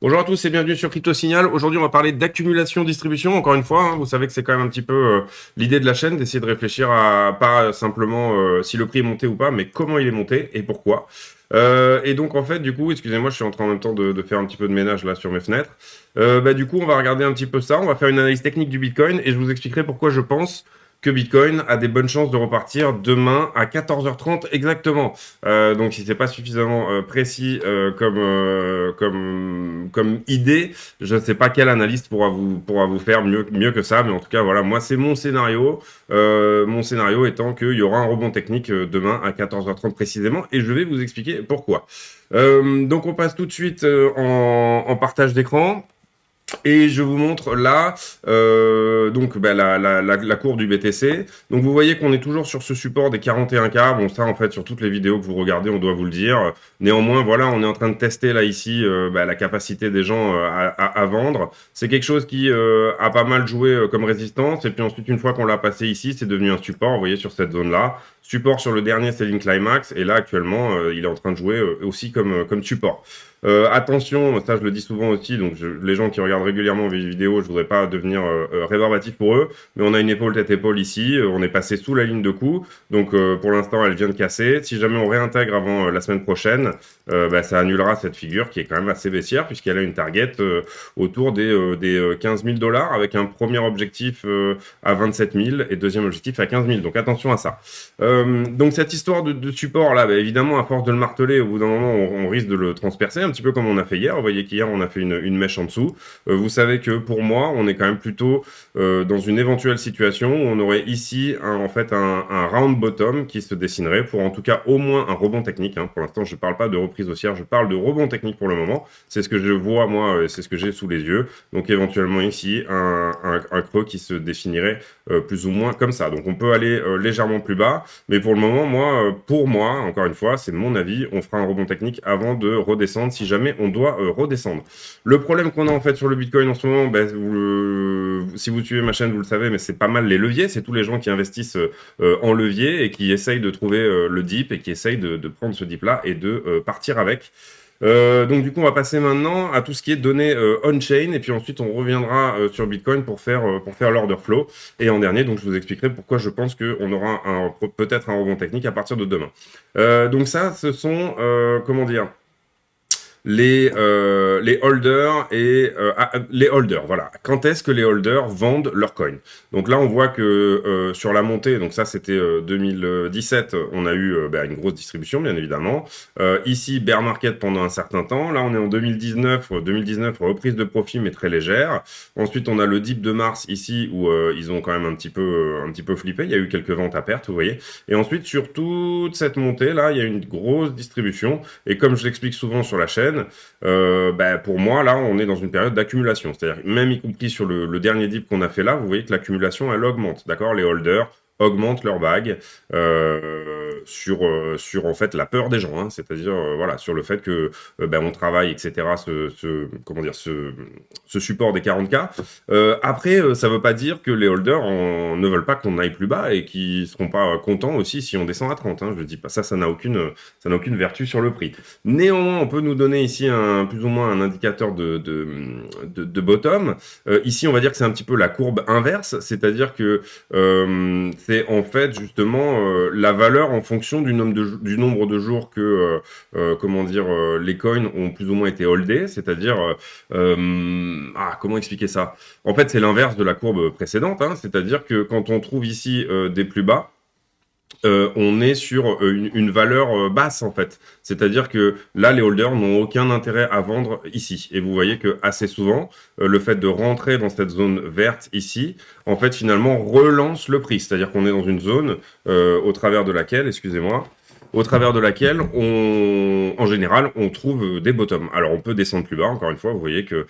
Bonjour à tous et bienvenue sur Crypto Signal. Aujourd'hui, on va parler d'accumulation-distribution. Encore une fois, vous savez que c'est quand même un petit peu l'idée de la chaîne, d'essayer de réfléchir à pas simplement si le prix est monté ou pas, mais comment il est monté et pourquoi. Et donc, en fait, du coup, excusez-moi, je suis en train en même temps de faire un petit peu de ménage là sur mes fenêtres. Du coup, on va regarder un petit peu ça. On va faire une analyse technique du Bitcoin et je vous expliquerai pourquoi je pense que Bitcoin a des bonnes chances de repartir demain à 14h30 exactement. Donc si c'est pas suffisamment précis comme idée, je ne sais pas quel analyste pourra vous faire mieux que ça, mais en tout cas voilà, moi c'est mon scénario. Mon scénario étant qu'il y aura un rebond technique demain à 14h30 précisément, et je vais vous expliquer pourquoi. Donc on passe tout de suite en partage d'écran. Et je vous montre là la courbe du BTC. Donc vous voyez qu'on est toujours sur ce support des 41K. Bon, ça en fait sur toutes les vidéos que vous regardez, on doit vous le dire. Néanmoins, voilà, on est en train de tester là ici la capacité des gens à vendre. C'est quelque chose qui a pas mal joué comme résistance. Et puis ensuite, une fois qu'on l'a passé ici, c'est devenu un support. Vous voyez sur cette zone-là. Support sur le dernier selling climax. Et là actuellement, il est en train de jouer aussi comme support. Attention, ça je le dis souvent aussi, donc les gens qui regardent régulièrement mes vidéos, je voudrais pas devenir rébarbatif pour eux, mais on a une épaule tête-épaule ici, on est passé sous la ligne de coup, donc pour l'instant elle vient de casser. Si jamais on réintègre avant la semaine prochaine, ça annulera cette figure qui est quand même assez baissière puisqu'elle a une target autour des 15 000 $ avec un premier objectif à 27 000 et deuxième objectif à 15 000, donc attention à ça. Donc cette histoire de support là, évidemment à force de le marteler, au bout d'un moment on risque de le transpercer, un petit peu comme on a fait hier. Vous voyez qu'hier on a fait une mèche en dessous. Vous savez que pour moi on est quand même plutôt dans une éventuelle situation où on aurait ici un round bottom qui se dessinerait pour en tout cas au moins un rebond technique. Pour l'instant je ne parle pas de reprise haussière, je parle de rebond technique pour le moment. C'est ce que je vois moi, c'est ce que j'ai sous les yeux. Donc éventuellement ici un creux qui se définirait plus ou moins comme ça. Donc on peut aller légèrement plus bas, mais pour le moment pour moi, encore une fois, c'est mon avis, on fera un rebond technique avant de redescendre si jamais on doit redescendre. Le problème qu'on a en fait sur le Bitcoin en ce moment, si vous suivez ma chaîne, vous le savez, mais c'est pas mal les leviers, c'est tous les gens qui investissent en levier et qui essayent de trouver le dip et qui essayent de prendre ce dip-là et de partir avec. Donc du coup on va passer maintenant à tout ce qui est données on-chain et puis ensuite on reviendra sur Bitcoin pour faire l'order flow et en dernier donc je vous expliquerai pourquoi je pense qu'on aura peut-être un rebond technique à partir de demain. Donc ça ce sont comment dire les holders et les holders, voilà. Quand est-ce que les holders vendent leurs coins? Donc là, on voit que sur la montée, donc ça c'était 2017, on a eu une grosse distribution, bien évidemment. Ici, bear market pendant un certain temps. Là, on est en 2019, reprise de profit, mais très légère. Ensuite, on a le dip de mars ici, où ils ont quand même un petit peu flippé. Il y a eu quelques ventes à perte, vous voyez. Et ensuite, sur toute cette montée, là, il y a une grosse distribution. Et comme je l'explique souvent sur la chaîne, pour moi, là, on est dans une période d'accumulation. C'est-à-dire, même y compris sur le dernier dip qu'on a fait là, vous voyez que l'accumulation, elle augmente. D'accord? Les holders augmentent leur bague sur en fait la peur des gens, c'est-à-dire voilà, sur le fait que on travaille, etc. Ce support des 40K. Après, ça veut pas dire que les holders ne veulent pas qu'on aille plus bas et qu'ils seront pas contents aussi si on descend à 30. Je dis pas ça, ça n'a aucune vertu sur le prix. Néanmoins, on peut nous donner ici plus ou moins un indicateur de bottom. Ici, on va dire que c'est un petit peu la courbe inverse, c'est-à-dire que c'est en fait justement la valeur en fonction du nombre de jours que les coins ont plus ou moins été holdés, c'est-à-dire comment expliquer ça? En fait, c'est l'inverse de la courbe précédente, c'est-à-dire que quand on trouve ici des plus bas, on est sur une valeur basse en fait. C'est-à-dire que là, les holders n'ont aucun intérêt à vendre ici. Et vous voyez que assez souvent, le fait de rentrer dans cette zone verte ici, en fait, finalement, relance le prix. C'est-à-dire qu'on est dans une zone au travers de laquelle, en général, on trouve des bottoms. Alors, on peut descendre plus bas, encore une fois, vous voyez que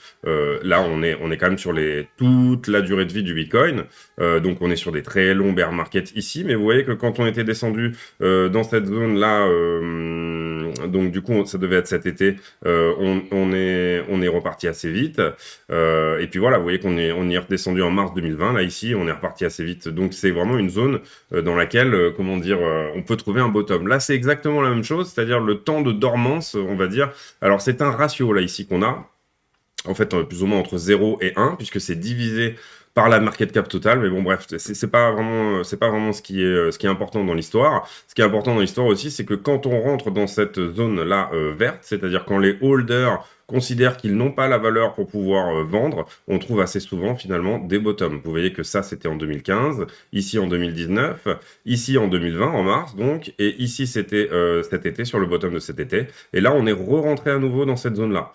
là, on est quand même sur toute la durée de vie du Bitcoin. Donc, on est sur des très longs bear market ici, mais vous voyez que quand on était descendu dans cette zone-là, Donc du coup, ça devait être cet été. On est reparti assez vite. Et puis voilà, vous voyez on y est redescendu en mars 2020. Là ici, on est reparti assez vite. Donc c'est vraiment une zone dans laquelle, comment dire, on peut trouver un bottom. Là, c'est exactement la même chose, c'est-à-dire le temps de dormance, on va dire. Alors c'est un ratio là ici qu'on a. En fait, plus ou moins entre 0 et 1, puisque c'est divisé par la market cap totale. Mais bon, bref, c'est pas vraiment ce qui est important dans l'histoire. Ce qui est important dans l'histoire aussi, c'est que quand on rentre dans cette zone-là verte, c'est-à-dire quand les holders considèrent qu'ils n'ont pas la valeur pour pouvoir vendre, on trouve assez souvent finalement des bottoms. Vous voyez que ça, c'était en 2015, ici en 2019, ici en 2020, en mars donc, et ici c'était cet été, sur le bottom de cet été. Et là, on est re-rentré à nouveau dans cette zone-là.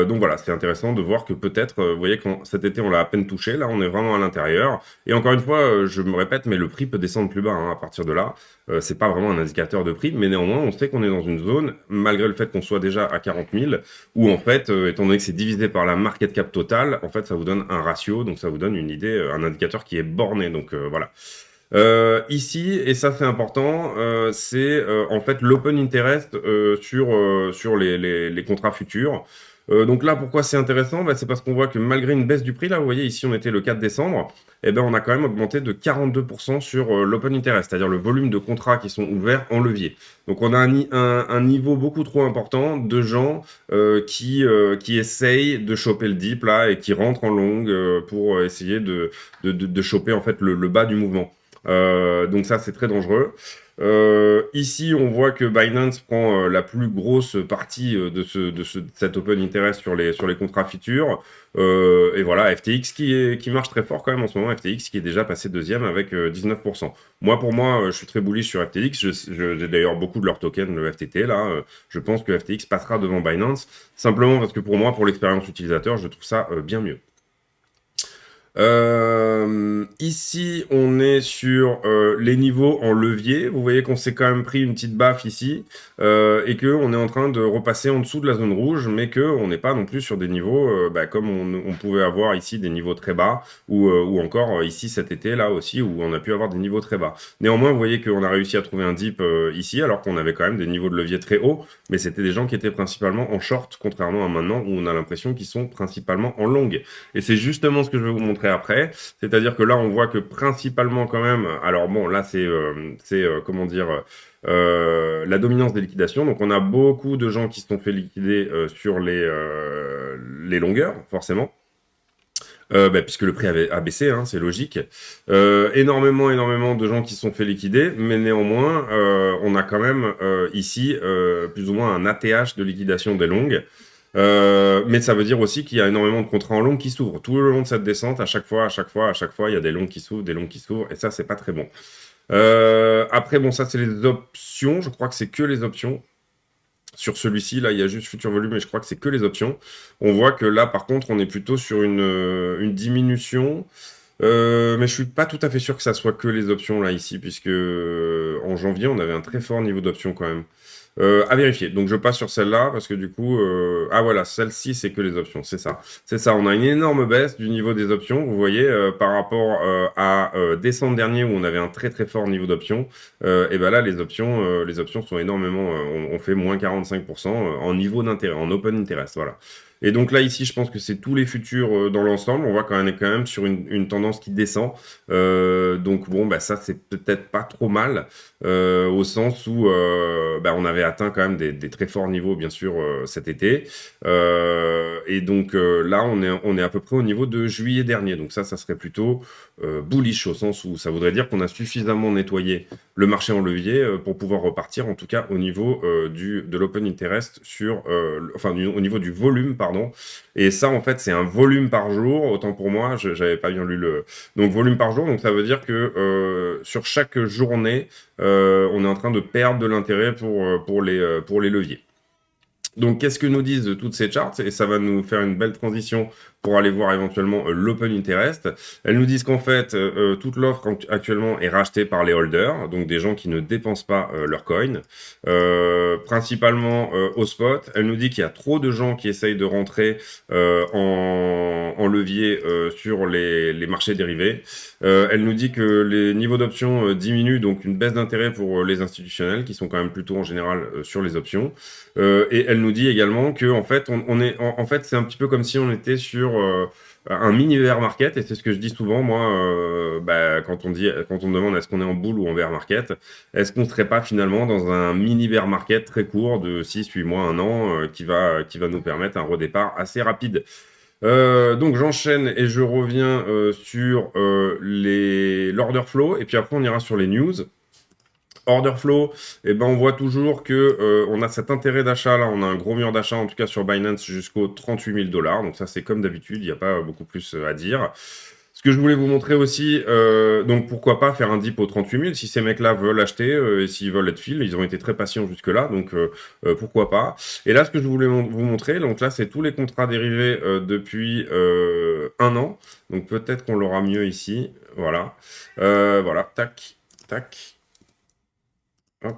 Donc voilà, c'est intéressant de voir que peut-être, vous voyez, cet été, on l'a à peine touché, là, on est vraiment à l'intérieur. Et encore une fois, je me répète, mais le prix peut descendre plus bas à partir de là. C'est pas vraiment un indicateur de prix, mais néanmoins, on sait qu'on est dans une zone, malgré le fait qu'on soit déjà à 40 000, où en fait, étant donné que c'est divisé par la market cap totale, en fait, ça vous donne un ratio, donc ça vous donne une idée, un indicateur qui est borné. Donc voilà. Ici, et ça c'est important, c'est en fait l'open interest sur les contrats futurs. Donc là, pourquoi c'est intéressant? C'est parce qu'on voit que malgré une baisse du prix, là, vous voyez, ici on était le 4 décembre, et ben on a quand même augmenté de 42% sur l'open interest, c'est-à-dire le volume de contrats qui sont ouverts en levier. Donc on a un niveau beaucoup trop important de gens qui essayent de choper le dip là et qui rentrent en longue pour essayer de choper en fait le bas du mouvement. Donc ça, c'est très dangereux. Ici, on voit que Binance prend la plus grosse partie de cet open interest sur les contrats futurs. Et voilà, FTX qui marche très fort quand même en ce moment. FTX qui est déjà passé deuxième avec 19%. Pour moi, je suis très bullish sur FTX. J'ai d'ailleurs beaucoup de leurs tokens, le FTT, là. Je pense que FTX passera devant Binance. Simplement parce que pour moi, pour l'expérience utilisateur, je trouve ça bien mieux. Ici, on est sur les niveaux en levier. Vous voyez qu'on s'est quand même pris une petite baffe ici et qu'on est en train de repasser en dessous de la zone rouge, mais qu'on n'est pas non plus sur des niveaux comme on pouvait avoir ici des niveaux très bas ou encore ici cet été là aussi où on a pu avoir des niveaux très bas. Néanmoins, vous voyez qu'on a réussi à trouver un dip ici alors qu'on avait quand même des niveaux de levier très hauts, mais c'était des gens qui étaient principalement en short, contrairement à maintenant où on a l'impression qu'ils sont principalement en long. Et c'est justement ce que je vais vous montrer après, c'est-à-dire que là on voit que principalement quand même, alors bon là c'est comment dire la dominance des liquidations, donc on a beaucoup de gens qui se sont fait liquider sur les longueurs forcément. Puisque le prix a baissé, hein, c'est logique. Énormément de gens qui se sont fait liquider, mais néanmoins, on a quand même ici plus ou moins un ATH de liquidation des longues. Mais ça veut dire aussi qu'il y a énormément de contrats en long qui s'ouvrent tout le long de cette descente. À chaque fois, il y a des longs qui s'ouvrent, et ça, c'est pas très bon. Après, bon, ça, c'est les options. Je crois que c'est que les options. Sur celui-ci, là, il y a juste futur volume, et je crois que c'est que les options. On voit que là, par contre, on est plutôt sur une diminution. Mais je suis pas tout à fait sûr que ça soit que les options là ici, puisque en janvier, on avait un très fort niveau d'options quand même. À vérifier. Donc je passe sur celle-là parce que du coup, ah voilà, celle-ci c'est que les options, c'est ça. C'est ça, on a une énorme baisse du niveau des options, vous voyez, par rapport à décembre dernier où on avait un très fort niveau d'options. Et ben là, les options sont énormément, on fait moins 45% en niveau d'intérêt, en open interest, voilà. Et donc là, ici, je pense que c'est tous les futurs dans l'ensemble. On voit qu'on est quand même sur une tendance qui descend. Donc bon, ça, c'est peut-être pas trop mal, au sens où on avait atteint quand même des très forts niveaux, bien sûr, cet été. Et donc là, on est à peu près au niveau de juillet dernier. Donc ça serait plutôt bullish, au sens où ça voudrait dire qu'on a suffisamment nettoyé le marché en levier pour pouvoir repartir, en tout cas, au niveau de l'open interest au niveau du volume, pardon. Et ça, en fait, c'est un volume par jour. Autant pour moi, j'avais pas bien lu donc volume par jour. Donc ça veut dire que sur chaque journée, on est en train de perdre de l'intérêt pour les leviers. Donc, qu'est-ce que nous disent toutes ces charts? Et ça va nous faire une belle transition pour aller voir éventuellement l'open interest. Elles nous disent qu'en fait, toute l'offre actuellement est rachetée par les holders, donc des gens qui ne dépensent pas leur coin, principalement au spot. Elle nous dit qu'il y a trop de gens qui essayent de rentrer en levier sur les marchés dérivés. Elle nous dit que les niveaux d'options diminuent, donc une baisse d'intérêt pour les institutionnels, qui sont quand même plutôt en général sur les options. Et elle nous dit également que en fait, on est, en fait, c'est un petit peu comme si on était sur un mini bear market, et c'est ce que je dis souvent, moi, quand on me demande est-ce qu'on est en bull ou en bear market, est-ce qu'on ne serait pas finalement dans un mini bear market très court de 6, 8 mois, 1 an, qui va nous permettre un redépart assez rapide. Donc j'enchaîne et je reviens sur l'order flow, et puis après on ira sur les news. Order flow, eh ben on voit toujours que on a cet intérêt d'achat là, on a un gros mur d'achat en tout cas sur Binance jusqu'aux 38 000 $. Donc ça c'est comme d'habitude, il n'y a pas beaucoup plus à dire. Ce que je voulais vous montrer aussi, donc pourquoi pas faire un dip aux 38 000 si ces mecs-là veulent acheter et s'ils veulent être fill, ils ont été très patients jusque-là, donc pourquoi pas. Et là, ce que je voulais vous montrer, donc là, c'est tous les contrats dérivés depuis 1 an. Donc peut-être qu'on l'aura mieux ici. Voilà. Voilà. Tac, tac. Hop.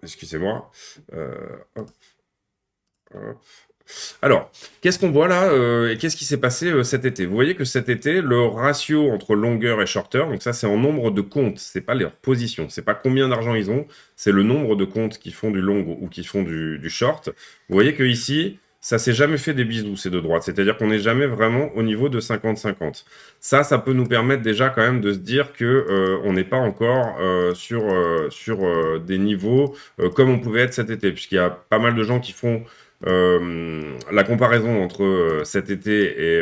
Excusez-moi. Hop. Hop. Alors, qu'est-ce qu'on voit là et qu'est-ce qui s'est passé cet été? Vous voyez que cet été, le ratio entre longueur et shorter, donc ça c'est en nombre de comptes, c'est pas leur position, c'est pas combien d'argent ils ont, c'est le nombre de comptes qui font du long ou qui font du short. Vous voyez que ici, ça s'est jamais fait des bisous ces deux droites, c'est-à-dire qu'on n'est jamais vraiment au niveau de 50-50. Ça peut nous permettre déjà quand même de se dire que on n'est pas encore sur des niveaux comme on pouvait être cet été, puisqu'il y a pas mal de gens qui font la comparaison entre cet été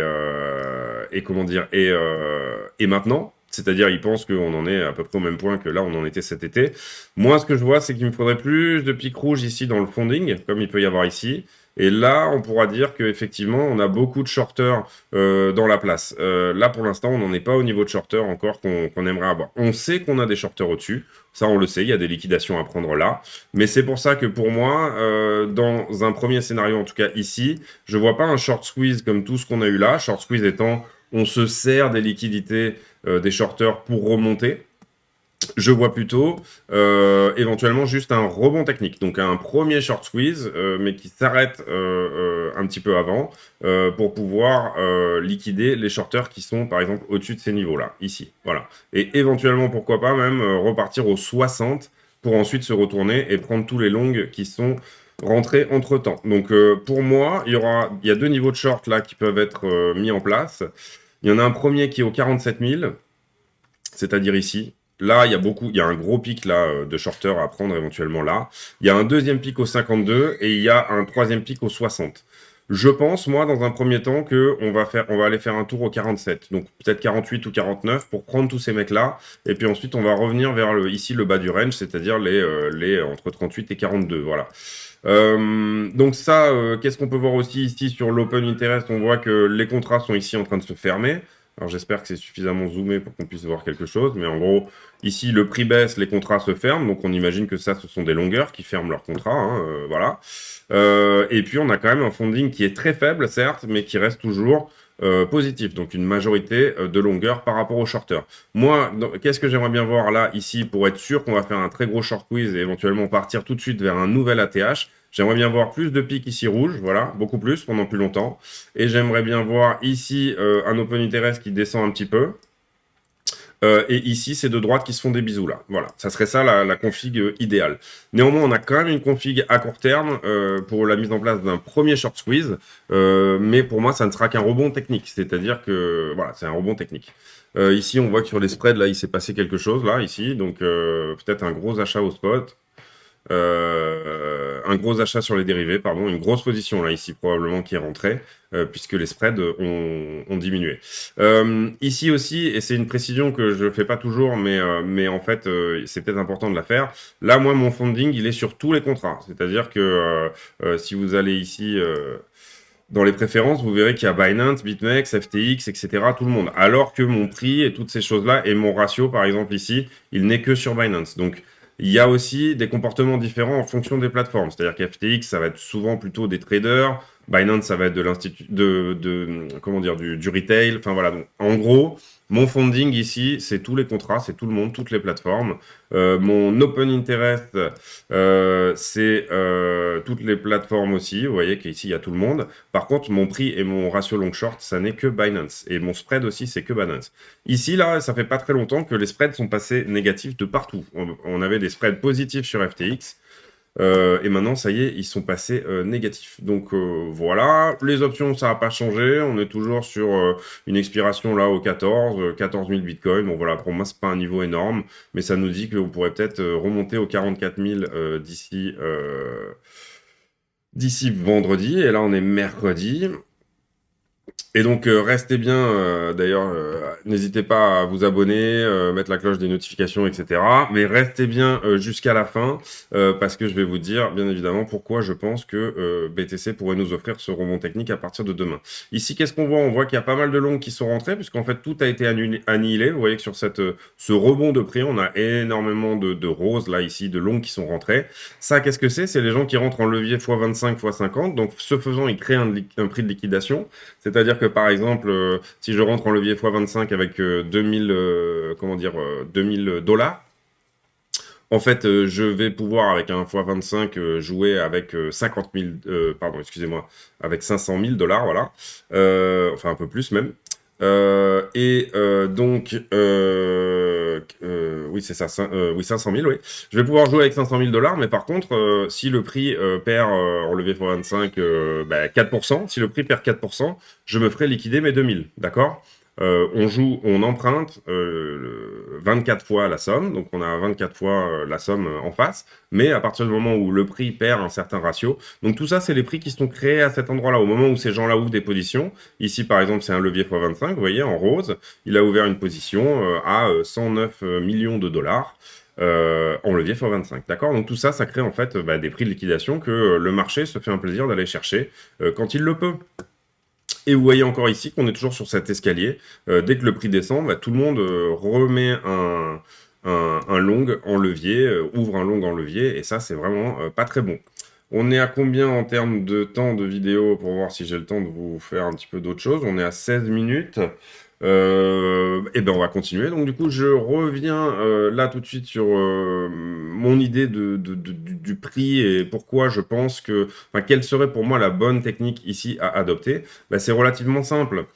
et comment dire et maintenant, c'est-à-dire ils pensent qu'on en est à peu près au même point que là on en était cet été. Moi, ce que je vois, c'est qu'il me faudrait plus de pics rouges ici dans le funding, comme il peut y avoir ici. Et là, on pourra dire qu'effectivement, on a beaucoup de shorters dans la place. Là, pour l'instant, on n'en est pas au niveau de shorter encore qu'on aimerait avoir. On sait qu'on a des shorters au-dessus. Ça, on le sait, il y a des liquidations à prendre là. Mais c'est pour ça que pour moi, dans un premier scénario, en tout cas ici, je vois pas un short squeeze comme tout ce qu'on a eu là. Short squeeze étant, on se sert des liquidités des shorters pour remonter. Je vois plutôt éventuellement juste un rebond technique, donc un premier short squeeze, mais qui s'arrête un petit peu avant pour pouvoir liquider les shorters qui sont par exemple au-dessus de ces niveaux-là, ici. Voilà. Et éventuellement, pourquoi pas même repartir aux 60 pour ensuite se retourner et prendre tous les longs qui sont rentrés entre-temps. Donc pour moi, il y a deux niveaux de short là qui peuvent être mis en place. Il y en a un premier qui est aux 47 000, c'est-à-dire ici. Là, il y a un gros pic là de shorter à prendre éventuellement là. Il y a un deuxième pic au 52 et il y a un troisième pic au 60. Je pense, moi, dans un premier temps, que on va aller faire un tour au 47, donc peut-être 48 ou 49 pour prendre tous ces mecs-là, et puis ensuite on va revenir vers ici le bas du range, c'est-à-dire les entre 38 et 42, voilà. Donc ça, qu'est-ce qu'on peut voir aussi ici sur l'open interest? On voit que les contrats sont ici en train de se fermer. Alors j'espère que c'est suffisamment zoomé pour qu'on puisse voir quelque chose, mais en gros, ici le prix baisse, les contrats se ferment, donc on imagine que ça, ce sont des longueurs qui ferment leurs contrats, hein, voilà. Et puis on a quand même un funding qui est très faible, certes, mais qui reste toujours positif, donc une majorité de longueur par rapport au shorter. Moi, qu'est-ce que j'aimerais bien voir là, ici, pour être sûr qu'on va faire un très gros short quiz et éventuellement partir tout de suite vers un nouvel ATH? J'aimerais bien voir plus de pics ici rouges, voilà, beaucoup plus, pendant plus longtemps. Et j'aimerais bien voir ici un open interest qui descend un petit peu. Et ici, c'est de droite qui se font des bisous là. Voilà, ça serait ça la config idéale. Néanmoins, on a quand même une config à court terme pour la mise en place d'un premier short squeeze. Mais pour moi, ça ne sera qu'un rebond technique. C'est-à-dire que, voilà, c'est un rebond technique. Ici, on voit que sur les spreads, là, il s'est passé quelque chose, là, ici. Donc, peut-être un gros achat au spot. Un gros achat sur les dérivés, pardon, une grosse position là ici probablement qui est rentrée puisque les spreads ont diminué. Ici aussi, et c'est une précision que je fais pas toujours, mais en fait c'est peut-être important de la faire. Là, moi, mon funding, il est sur tous les contrats, c'est-à-dire que si vous allez ici dans les préférences, vous verrez qu'il y a Binance, BitMEX, FTX, etc., tout le monde. Alors que mon prix et toutes ces choses-là, et mon ratio, par exemple, ici, il n'est que sur Binance. Donc, il y a aussi des comportements différents en fonction des plateformes. C'est-à-dire qu'FTX, ça va être souvent plutôt des traders. Binance, ça va être de l'institut, comment dire, du retail. Enfin voilà. Donc, en gros, mon funding ici, c'est tous les contrats, c'est tout le monde, toutes les plateformes. Mon open interest, c'est toutes les plateformes aussi. Vous voyez qu'ici, il y a tout le monde. Par contre, mon prix et mon ratio long short, ça n'est que Binance. Et mon spread aussi, c'est que Binance. Ici, là, ça fait pas très longtemps que les spreads sont passés négatifs de partout. On avait des spreads positifs sur FTX. Et maintenant, ça y est, ils sont passés négatifs. Donc voilà, les options, ça n'a pas changé. On est toujours sur une expiration là au 14 000 bitcoins. Bon voilà, pour moi, c'est pas un niveau énorme, mais ça nous dit qu'on pourrait peut-être remonter aux 44 000 d'ici vendredi. Et là, on est mercredi. Et donc, restez bien, d'ailleurs, n'hésitez pas à vous abonner, mettre la cloche des notifications, etc. Mais restez bien jusqu'à la fin, parce que je vais vous dire, bien évidemment, pourquoi je pense que BTC pourrait nous offrir ce rebond technique à partir de demain. Ici, qu'est-ce qu'on voit? On voit qu'il y a pas mal de longs qui sont rentrés, puisqu'en fait, tout a été annihilé. Vous voyez que sur ce rebond de prix, on a énormément de roses, là, ici, de longs qui sont rentrés. Ça, qu'est-ce que c'est? C'est les gens qui rentrent en levier x25, x50. Donc, ce faisant, ils créent un prix de liquidation. C'est-à-dire que par exemple, si je rentre en levier x25 avec 2000 dollars, en fait, je vais pouvoir avec un x25 jouer avec 50 000, pardon, excusez-moi, avec 500 000 dollars, voilà, enfin un peu plus même. Donc, oui, c'est ça, oui, 500 000, oui. Je vais pouvoir jouer avec 500 000 dollars, mais par contre, si le prix perd en levier x25 4%, si le prix perd 4%, je me ferai liquider mes 2000, d'accord? On emprunte 24 fois la somme, donc on a 24 fois la somme en face, mais à partir du moment où le prix perd un certain ratio, donc tout ça, c'est les prix qui sont créés à cet endroit-là, au moment où ces gens-là ouvrent des positions. Ici, par exemple, c'est un levier x25, vous voyez, en rose, il a ouvert une position à 109 millions de dollars. En levier x25, d'accord? Donc tout ça, ça crée en fait des prix de liquidation que le marché se fait un plaisir d'aller chercher quand il le peut. Et vous voyez encore ici qu'on est toujours sur cet escalier. Dès que le prix descend, tout le monde remet un long en levier, ouvre un long en levier, et ça, c'est vraiment pas très bon. On est à combien en termes de temps de vidéo pour voir si j'ai le temps de vous faire un petit peu d'autres choses? On est à 16 minutes. Et ben on va continuer. Donc du coup, je reviens là tout de suite sur mon idée du prix et pourquoi je pense que, enfin, quelle serait pour moi la bonne technique ici à adopter. Ben, c'est relativement simple.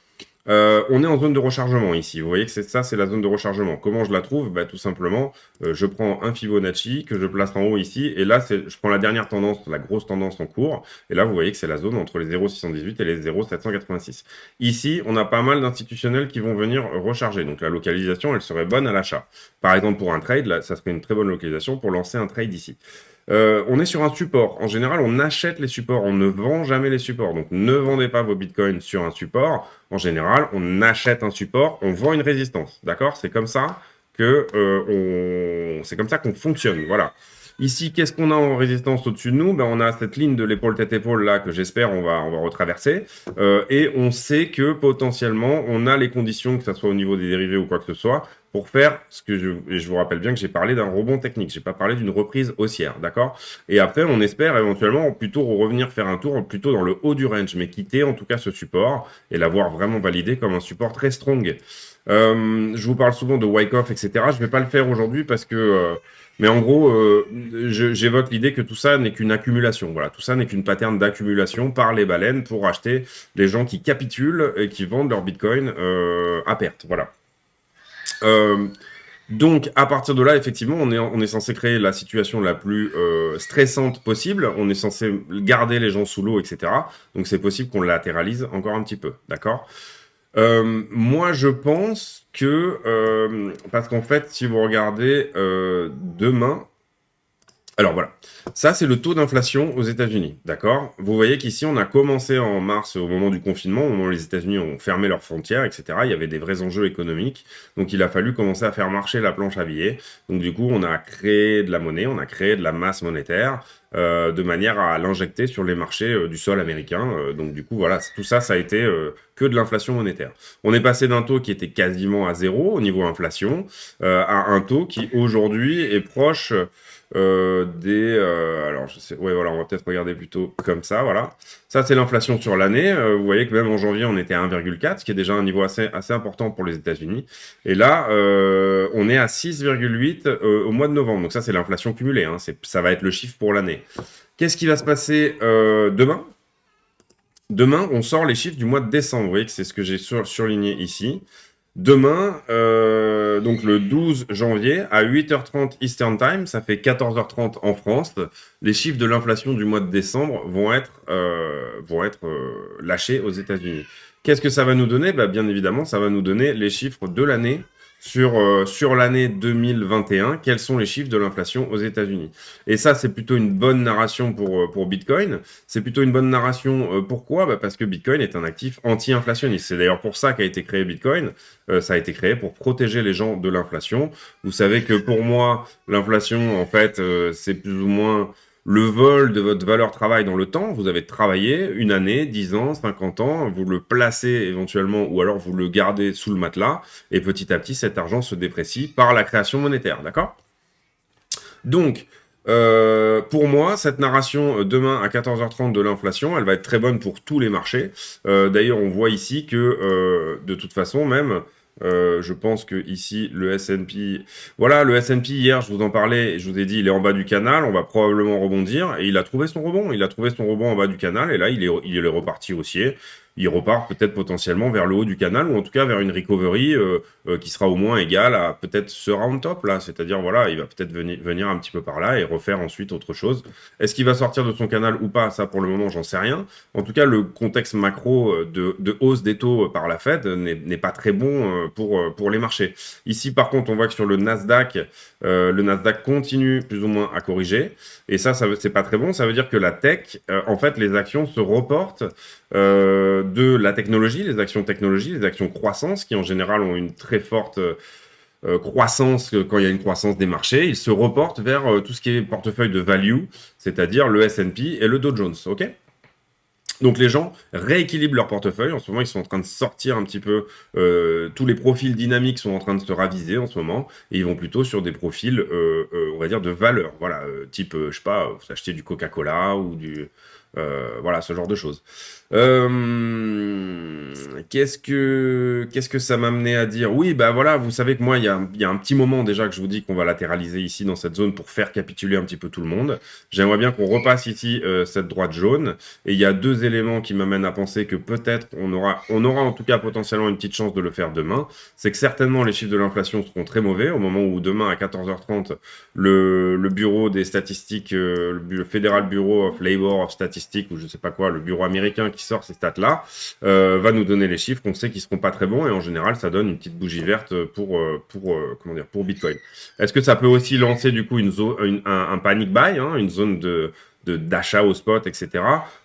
On est en zone de rechargement ici. Vous voyez que c'est ça, c'est la zone de rechargement. Comment je la trouve? Tout simplement, je prends un Fibonacci que je place en haut ici. Et là, je prends la dernière tendance, la grosse tendance en cours. Et là, vous voyez que c'est la zone entre les 0,618 et les 0,786. Ici, on a pas mal d'institutionnels qui vont venir recharger. Donc la localisation, elle serait bonne à l'achat. Par exemple, pour un trade, là, ça serait une très bonne localisation pour lancer un trade ici. On est sur un support. En général, on achète les supports, on ne vend jamais les supports. Donc, ne vendez pas vos bitcoins sur un support. En général, on achète un support, on vend une résistance. D'accord? C'est comme ça c'est comme ça qu'on fonctionne. Voilà. Ici, qu'est-ce qu'on a en résistance au-dessus de nous? On a cette ligne de l'épaule tête-épaule là que j'espère on va retraverser. Et on sait que potentiellement, on a les conditions, que ce soit au niveau des dérivés ou quoi que ce soit, pour faire et je vous rappelle bien que j'ai parlé d'un rebond technique, j'ai pas parlé d'une reprise haussière, d'accord? Et après, on espère éventuellement plutôt revenir faire un tour plutôt dans le haut du range, mais quitter en tout cas ce support et l'avoir vraiment validé comme un support très strong. Je vous parle souvent de Wyckoff, etc. Je vais pas le faire aujourd'hui parce que mais en gros, j'évoque l'idée que tout ça n'est qu'une accumulation. Voilà, tout ça n'est qu'une pattern d'accumulation par les baleines pour acheter les gens qui capitulent et qui vendent leur bitcoin à perte. Voilà. Donc, à partir de là, effectivement, on est censé créer la situation la plus stressante possible. On est censé garder les gens sous l'eau, etc. Donc, c'est possible qu'on latéralise encore un petit peu. D'accord? Moi, je pense que, parce qu'en fait, si vous regardez demain, alors voilà, ça c'est le taux d'inflation aux États-Unis, d'accord? Vous voyez qu'ici on a commencé en mars au moment du confinement, au moment où les États-Unis ont fermé leurs frontières, etc. Il y avait des vrais enjeux économiques, donc il a fallu commencer à faire marcher la planche à billets. Donc du coup on a créé de la monnaie, on a créé de la masse monétaire de manière à l'injecter sur les marchés du sol américain. Donc du coup voilà, tout ça, ça a été que de l'inflation monétaire. On est passé d'un taux qui était quasiment à zéro au niveau inflation à un taux qui aujourd'hui est proche alors je sais, ouais voilà, on va peut-être regarder plutôt comme ça, voilà. Ça, c'est l'inflation sur l'année. Vous voyez que même en janvier, on était à 1,4, ce qui est déjà un niveau assez important pour les États-Unis. Et là, on est à 6,8 au mois de novembre. Donc ça, c'est l'inflation cumulée. Hein. Ça va être le chiffre pour l'année. Qu'est-ce qui va se passer demain? Demain, on sort les chiffres du mois de décembre. Vous voyez que c'est ce que j'ai surligné ici. Demain, donc le 12 janvier, à 8h30 Eastern Time, ça fait 14h30 en France, les chiffres de l'inflation du mois de décembre vont être lâchés aux États-Unis. Qu'est-ce que ça va nous donner? Bah, bien évidemment, ça va nous donner les chiffres de l'année sur l'année 2021. Quels sont les chiffres de l'inflation aux États-Unis? Et ça, c'est plutôt une bonne narration pour Bitcoin. C'est plutôt une bonne narration. Pourquoi? Bah parce que Bitcoin est un actif anti-inflationniste. C'est d'ailleurs pour ça qu'a été créé Bitcoin. Ça a été créé pour protéger les gens de l'inflation. Vous savez que pour moi, l'inflation, en fait, c'est plus ou moins le vol de votre valeur travail dans le temps. Vous avez travaillé une année, 10 ans, 50 ans, vous le placez éventuellement ou alors vous le gardez sous le matelas et petit à petit, cet argent se déprécie par la création monétaire, d'accord? Donc, pour moi, cette narration demain à 14h30 de l'inflation, elle va être très bonne pour tous les marchés. D'ailleurs, on voit ici que de toute façon, même, je pense que ici, le S&P... Voilà, le S&P, hier, je vous en parlais, je vous ai dit, il est en bas du canal, on va probablement rebondir, et il a trouvé son rebond. Il a trouvé son rebond en bas du canal, et là, il est reparti haussier. Il repart peut-être potentiellement vers le haut du canal, ou en tout cas vers une recovery qui sera au moins égale à peut-être ce round top là, c'est-à-dire voilà, il va peut-être venir un petit peu par là et refaire ensuite autre chose. Est-ce qu'il va sortir de son canal ou pas? Ça pour le moment j'en sais rien. En tout cas le contexte macro de hausse des taux par la Fed n'est pas très bon pour les marchés. Ici par contre on voit que sur le Nasdaq continue plus ou moins à corriger et ça c'est pas très bon. Ça veut dire que la tech, en fait les actions se reportent de la technologie, les actions technologie, les actions croissance qui en général ont une très forte croissance quand il y a une croissance des marchés, ils se reportent vers tout ce qui est portefeuille de value, c'est-à-dire le S&P et le Dow Jones, ok? Donc les gens rééquilibrent leur portefeuille. En ce moment, ils sont en train de sortir un petit peu. Tous les profils dynamiques sont en train de se raviser en ce moment. Et ils vont plutôt sur des profils, on va dire, de valeur. Voilà, type, je sais pas, vous achetez du Coca-Cola ou du... voilà, ce genre de choses. Qu'est-ce que ça m'a amené à dire? Oui, bah voilà, vous savez que moi, il y a un petit moment déjà que je vous dis qu'on va latéraliser ici dans cette zone pour faire capituler un petit peu tout le monde. J'aimerais bien qu'on repasse ici cette droite jaune. Et il y a deux éléments qui m'amènent à penser que peut-être on aura en tout cas potentiellement une petite chance de le faire demain. C'est que certainement les chiffres de l'inflation seront très mauvais au moment où demain à 14h30, le bureau des statistiques, le Federal Bureau of Labor of Statistics, ou je sais pas quoi, le bureau américain qui sort ces stats-là, va nous donner les chiffres qu'on sait qu'ils seront pas très bons et en général ça donne une petite bougie verte comment dire, pour Bitcoin. Est-ce que ça peut aussi lancer du coup un panic buy, hein, une zone d'achat au spot, etc.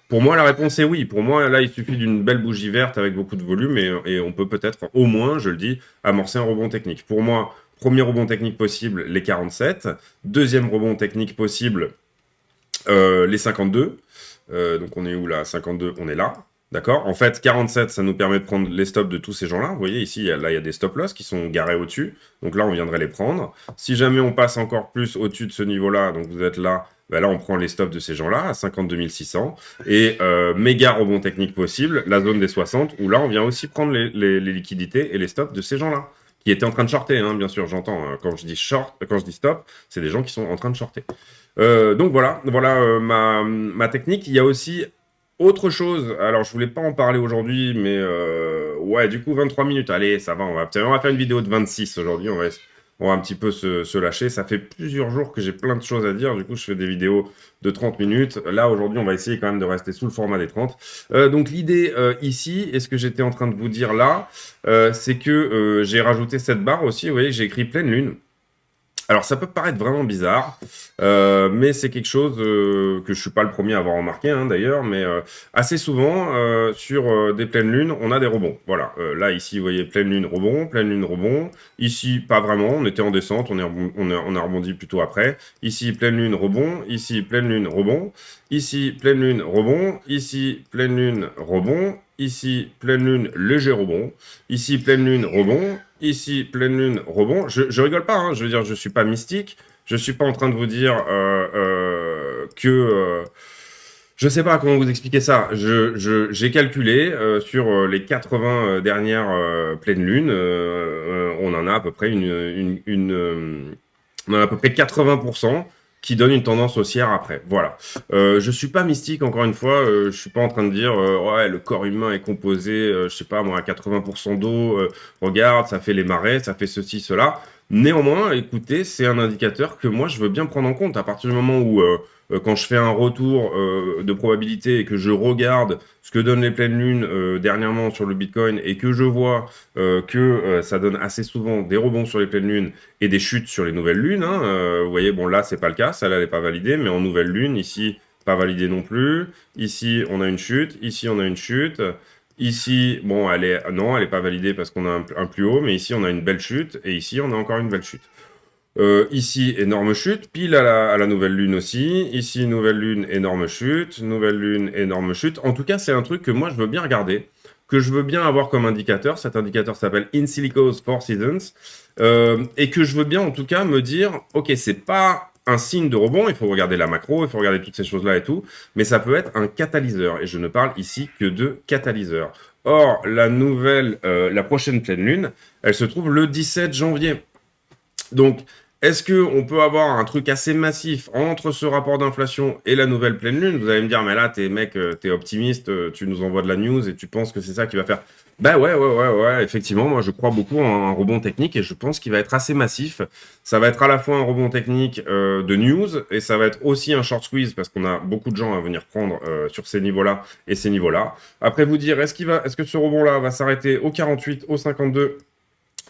Pour moi, la réponse est oui. Pour moi, là, il suffit d'une belle bougie verte avec beaucoup de volume et on peut peut-être, au moins, je le dis, amorcer un rebond technique. Pour moi, premier rebond technique possible, les 47. Deuxième rebond technique possible, les 52. Donc on est où là? 52, on est là. D'accord? En fait, 47, ça nous permet de prendre les stops de tous ces gens-là. Vous voyez, ici, là, il y a des stop-loss qui sont garés au-dessus. Donc là, on viendrait les prendre. Si jamais on passe encore plus au-dessus de ce niveau-là, donc vous êtes là, ben là, on prend les stops de ces gens-là à 52 600. Et méga rebond technique possible, la zone des 60, où là, on vient aussi prendre les liquidités et les stops de ces gens-là, qui étaient en train de shorter, hein, bien sûr, j'entends. Quand je dis short, quand je dis stop, c'est des gens qui sont en train de shorter. Donc voilà ma technique. Il y a aussi autre chose. Alors je voulais pas en parler aujourd'hui, mais ouais, du coup 23 minutes. Allez, ça va. On va faire une vidéo de 26 aujourd'hui. On va un petit peu se lâcher. Ça fait plusieurs jours que j'ai plein de choses à dire. Du coup, je fais des vidéos de 30 minutes. Là, aujourd'hui, on va essayer quand même de rester sous le format des 30. Donc l'idée ici, et ce que j'étais en train de vous dire là, c'est que j'ai rajouté cette barre aussi. Vous voyez, j'ai écrit pleine lune. Alors ça peut paraître vraiment bizarre, mais c'est quelque chose que je suis pas le premier à avoir remarqué hein, d'ailleurs, mais assez souvent sur des pleines lunes, on a des rebonds. Voilà, là ici vous voyez pleine lune rebond. Ici pas vraiment, on était en descente, on a rebondi plutôt après. Ici pleine lune rebond, ici pleine lune rebond, ici pleine lune rebond, ici pleine lune rebond. Ici, pleine lune, léger rebond. Ici, pleine lune, rebond. Ici, pleine lune, rebond. Je rigole pas, hein, je veux dire, je suis pas mystique. Je suis pas en train de vous dire Je sais pas comment vous expliquer ça. J'ai calculé sur les 80 dernières pleines lunes, on en a à peu près on en a à peu près 80% qui donnent une tendance haussière après. Voilà. Je suis pas mystique, encore une fois. Je suis pas en train de dire ouais, le corps humain est composé, je sais pas moi, à 80% d'eau. Regarde, ça fait les marais, ça fait ceci, cela. Néanmoins, écoutez, c'est un indicateur que moi je veux bien prendre en compte à partir du moment où quand je fais un retour de probabilité et que je regarde ce que donnent les pleines lunes dernièrement sur le Bitcoin et que je vois que ça donne assez souvent des rebonds sur les pleines lunes et des chutes sur les nouvelles lunes. Hein. Vous voyez, bon là c'est pas le cas, celle-là elle n'est pas validée, mais en nouvelle lune, ici, pas validée non plus. Ici, on a une chute, ici, on a une chute. Ici, bon, non, elle est pas validée parce qu'on a un plus haut, mais ici, on a une belle chute, et ici, on a encore une belle chute. Ici, énorme chute, pile à la nouvelle lune aussi. Ici, nouvelle lune, énorme chute. Nouvelle lune, énorme chute. En tout cas, c'est un truc que moi, je veux bien regarder, que je veux bien avoir comme indicateur. Cet indicateur s'appelle In Silico's Four Seasons. Et que je veux bien, en tout cas, me dire, OK, c'est pas un signe de rebond, il faut regarder la macro, il faut regarder toutes ces choses-là et tout, mais ça peut être un catalyseur. Et je ne parle ici que de catalyseur. Or, la prochaine pleine lune, elle se trouve le 17 janvier. Donc, est-ce qu'on peut avoir un truc assez massif entre ce rapport d'inflation et la nouvelle pleine lune? Vous allez me dire, mais là, t'es optimiste, tu nous envoies de la news et tu penses que c'est ça qui va faire. Bah ouais, effectivement, moi je crois beaucoup en un rebond technique et je pense qu'il va être assez massif. Ça va être à la fois un rebond technique de news et ça va être aussi un short squeeze parce qu'on a beaucoup de gens à venir prendre sur ces niveaux-là et ces niveaux-là. Après vous dire, est-ce que ce rebond-là va s'arrêter au 48, au 52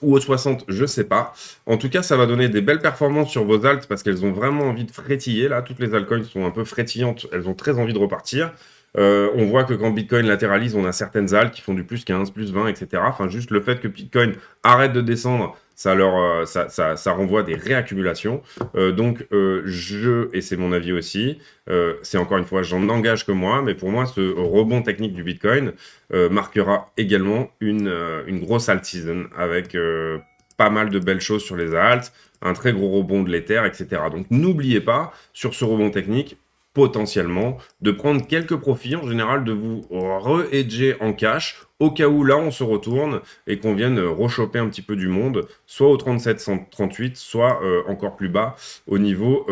ou au 60, je sais pas. En tout cas, ça va donner des belles performances sur vos alts parce qu'elles ont vraiment envie de frétiller. Là, toutes les altcoins sont un peu frétillantes. Elles ont très envie de repartir. On voit que quand Bitcoin latéralise, on a certaines alts qui font du plus 15, plus 20, etc. Enfin, juste le fait que Bitcoin arrête de descendre, ça renvoie des réaccumulations. Et c'est mon avis aussi, c'est encore une fois, j'en engage que moi, mais pour moi, ce rebond technique du Bitcoin marquera également une grosse alt season avec pas mal de belles choses sur les alts, un très gros rebond de l'Ether, etc. Donc n'oubliez pas, sur ce rebond technique, potentiellement, de prendre quelques profits, en général de vous re-hedger en cash, au cas où là on se retourne et qu'on vienne rechoper un petit peu du monde, soit au 37,38, soit encore plus bas au niveau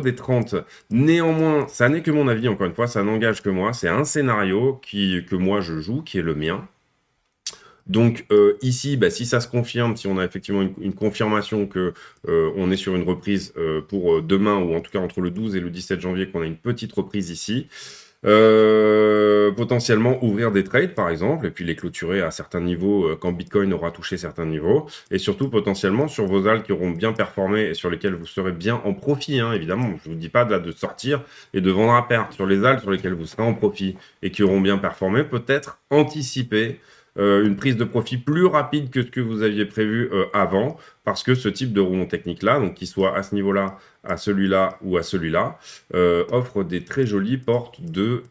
des 30. Néanmoins, ça n'est que mon avis, encore une fois, ça n'engage que moi, c'est un scénario que moi je joue, qui est le mien. Donc ici, bah, si ça se confirme, si on a effectivement une confirmation que on est sur une reprise pour demain, ou en tout cas entre le 12 et le 17 janvier, qu'on a une petite reprise ici, potentiellement ouvrir des trades par exemple, et puis les clôturer à certains niveaux quand Bitcoin aura touché certains niveaux, et surtout potentiellement sur vos alts qui auront bien performé et sur lesquels vous serez bien en profit, hein, évidemment. Je vous dis pas de sortir et de vendre à perte. Sur les alts sur lesquels vous serez en profit et qui auront bien performé, peut-être anticiper une prise de profit plus rapide que ce que vous aviez prévu avant, parce que ce type de rebond technique-là, donc qu'il soit à ce niveau-là, à celui-là ou à celui-là, offre des très jolies portes de...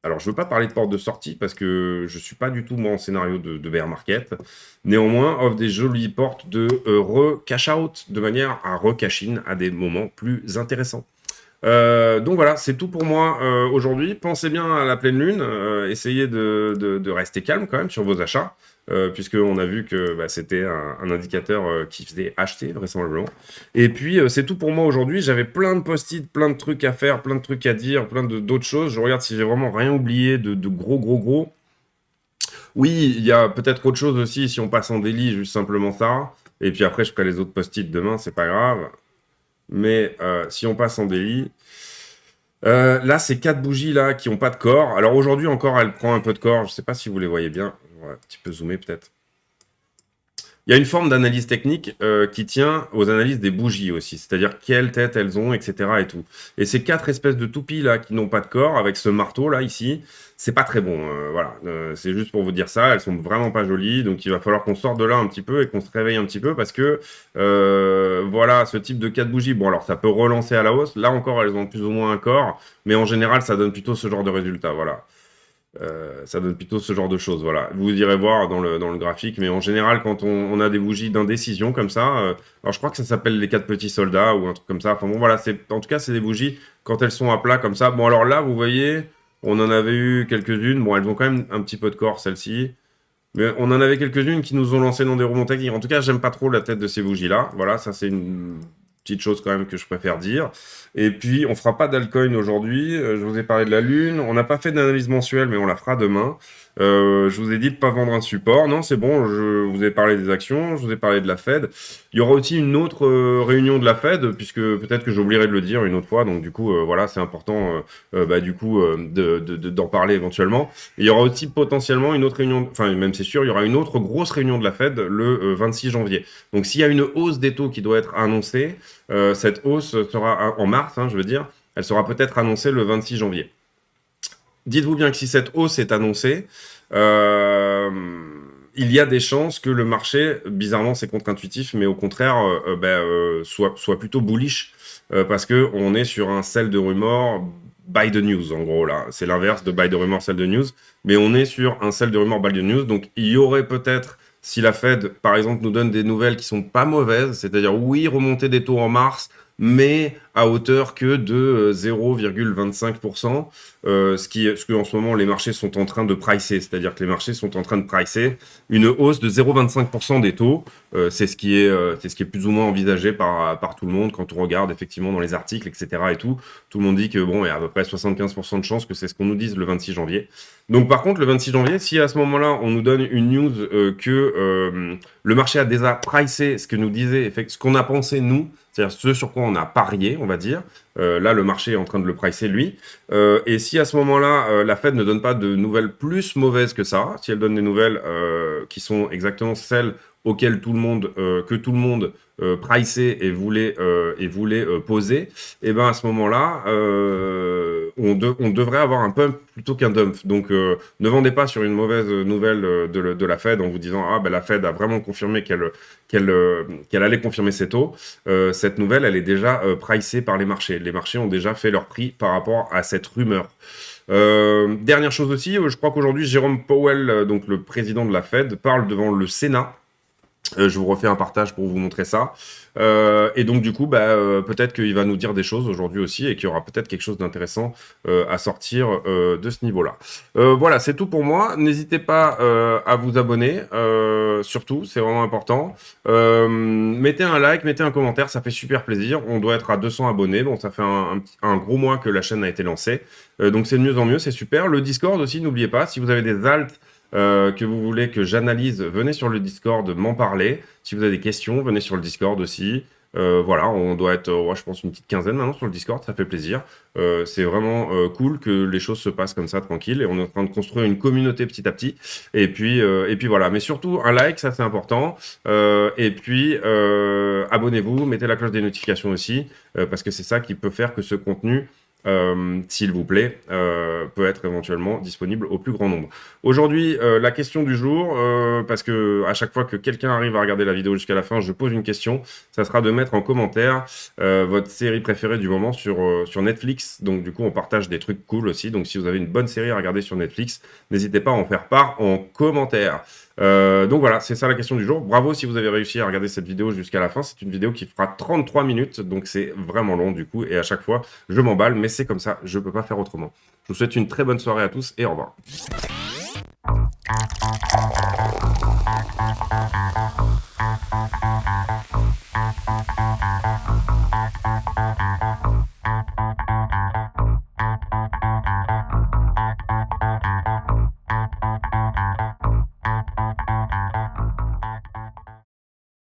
Alors, je ne veux pas parler de porte de sortie parce que je ne suis pas du tout, moi, en scénario de bear market. Néanmoins, offre des jolies portes de re-cash out de manière à re-cash in à des moments plus intéressants. Donc voilà, c'est tout pour moi aujourd'hui. Pensez bien à la pleine lune, essayez de rester calme quand même sur vos achats, puisqu'on a vu que bah, c'était un indicateur qui faisait acheter vraisemblablement. Et puis c'est tout pour moi aujourd'hui. J'avais plein de post-it, plein de trucs à faire, plein de trucs à dire, plein d'autres choses. Je regarde si j'ai vraiment rien oublié de gros. Oui, il y a peut-être autre chose aussi si on passe en daily, juste simplement ça. Et puis après, je ferai les autres post-it demain, c'est pas grave. Mais si on passe en daily, là, c'est 4 bougies là qui n'ont pas de corps. Alors aujourd'hui encore, elle prend un peu de corps. Je ne sais pas si vous les voyez bien. On va un petit peu zoomer peut-être. Il y a une forme d'analyse technique qui tient aux analyses des bougies aussi, c'est-à-dire quelle tête elles ont, etc. et tout. Et ces 4 espèces de toupies là qui n'ont pas de corps, avec ce marteau là ici, c'est pas très bon. Voilà, c'est juste pour vous dire ça. Elles sont vraiment pas jolies, donc il va falloir qu'on sorte de là un petit peu et qu'on se réveille un petit peu parce que voilà, ce type de 4 bougies. Bon alors ça peut relancer à la hausse. Là encore, elles ont plus ou moins un corps, mais en général, ça donne plutôt ce genre de résultat. Voilà. Ça donne plutôt ce genre de choses, voilà. Vous irez voir dans le graphique, mais en général, quand on a des bougies d'indécision comme ça, alors je crois que ça s'appelle les 4 petits soldats ou un truc comme ça. Enfin bon, voilà, en tout cas, c'est des bougies quand elles sont à plat comme ça. Bon, alors là, vous voyez, on en avait eu quelques-unes. Bon, elles ont quand même un petit peu de corps, celles-ci. Mais on en avait quelques-unes qui nous ont lancé dans des remontées. En tout cas, j'aime pas trop la tête de ces bougies-là. Voilà, ça c'est une petite chose quand même que je préfère dire. Et puis, on fera pas d'altcoin aujourd'hui. Je vous ai parlé de la Lune. On n'a pas fait d'analyse mensuelle, mais on la fera demain. Je vous ai dit de pas vendre un support. Non, c'est bon, je vous ai parlé des actions, je vous ai parlé de la Fed. Il y aura aussi une autre réunion de la Fed, puisque peut-être que j'oublierai de le dire une autre fois. Donc du coup, voilà, c'est important d'en parler éventuellement. Et il y aura aussi potentiellement une autre réunion, enfin même c'est sûr, il y aura une autre grosse réunion de la Fed le 26 janvier. Donc s'il y a une hausse des taux qui doit être annoncée, cette hausse sera en mars, je veux dire, elle sera peut-être annoncée le 26 janvier. Dites-vous bien que si cette hausse est annoncée, il y a des chances que le marché, bizarrement c'est contre-intuitif, mais au contraire, soit plutôt bullish, parce que on est sur un sell de rumeur buy the news, en gros là. C'est l'inverse de buy the rumor, sell the news, mais on est sur un sell de rumeur, buy the news, donc il y aurait peut-être, si la Fed, par exemple, nous donne des nouvelles qui sont pas mauvaises, c'est-à-dire oui, remonter des taux en mars, mais à hauteur que de 0,25%, ce que en ce moment les marchés sont en train de pricer, c'est-à-dire que les marchés sont en train de pricer une hausse de 0,25% des taux. C'est ce qui est plus ou moins envisagé par tout le monde quand on regarde effectivement dans les articles, etc. et tout. Tout le monde dit que bon, il y a à peu près 75% de chances que c'est ce qu'on nous dise le 26 janvier. Donc par contre, le 26 janvier, si à ce moment-là, on nous donne une news que le marché a déjà pricé ce que nous disait, ce qu'on a pensé nous, c'est-à-dire ce sur quoi on a parié, on va dire. Là, le marché est en train de le pricer, lui. Et si à ce moment-là, la Fed ne donne pas de nouvelles plus mauvaises que ça, si elle donne des nouvelles qui sont exactement celles auxquelles que tout le monde priçait et voulait poser, et ben à ce moment-là, on devrait avoir un pump plutôt qu'un dump. Donc, ne vendez pas sur une mauvaise nouvelle de la Fed en vous disant ah ben la Fed a vraiment confirmé qu'elle allait confirmer ses taux. Cette nouvelle, elle est déjà pricée par les marchés. Les marchés ont déjà fait leur prix par rapport à cette rumeur. Dernière chose aussi, je crois qu'aujourd'hui, Jérôme Powell, donc le président de la Fed, parle devant le Sénat. Je vous refais un partage pour vous montrer ça. Et donc du coup, peut-être qu'il va nous dire des choses aujourd'hui aussi et qu'il y aura peut-être quelque chose d'intéressant à sortir de ce niveau-là. Voilà, c'est tout pour moi. N'hésitez pas à vous abonner, surtout, c'est vraiment important. Mettez un like, mettez un commentaire, ça fait super plaisir. On doit être à 200 abonnés, bon, ça fait un gros mois que la chaîne a été lancée. Donc c'est de mieux en mieux, c'est super. Le Discord aussi, n'oubliez pas, si vous avez des alts que vous voulez que j'analyse, venez sur le Discord m'en parler. Si vous avez des questions, venez sur le Discord aussi. Voilà, on doit être, je pense, une petite quinzaine maintenant sur le Discord, ça fait plaisir. C'est vraiment cool que les choses se passent comme ça, tranquille, et on est en train de construire une communauté petit à petit. Et puis voilà, mais surtout un like, ça c'est important. Et puis abonnez-vous, mettez la cloche des notifications aussi, parce que c'est ça qui peut faire que ce contenu s'il vous plaît, peut être éventuellement disponible au plus grand nombre. Aujourd'hui, la question du jour, parce que à chaque fois que quelqu'un arrive à regarder la vidéo jusqu'à la fin, je pose une question, ça sera de mettre en commentaire votre série préférée du moment sur Netflix. Donc du coup, on partage des trucs cool aussi. Donc si vous avez une bonne série à regarder sur Netflix, n'hésitez pas à en faire part en commentaire. Donc voilà, c'est ça la question du jour. Bravo si vous avez réussi à regarder cette vidéo jusqu'à la fin. C'est une vidéo qui fera 33 minutes, donc c'est vraiment long du coup. Et à chaque fois, je m'emballe, mais c'est comme ça, je peux pas faire autrement. Je vous souhaite une très bonne soirée à tous et au revoir.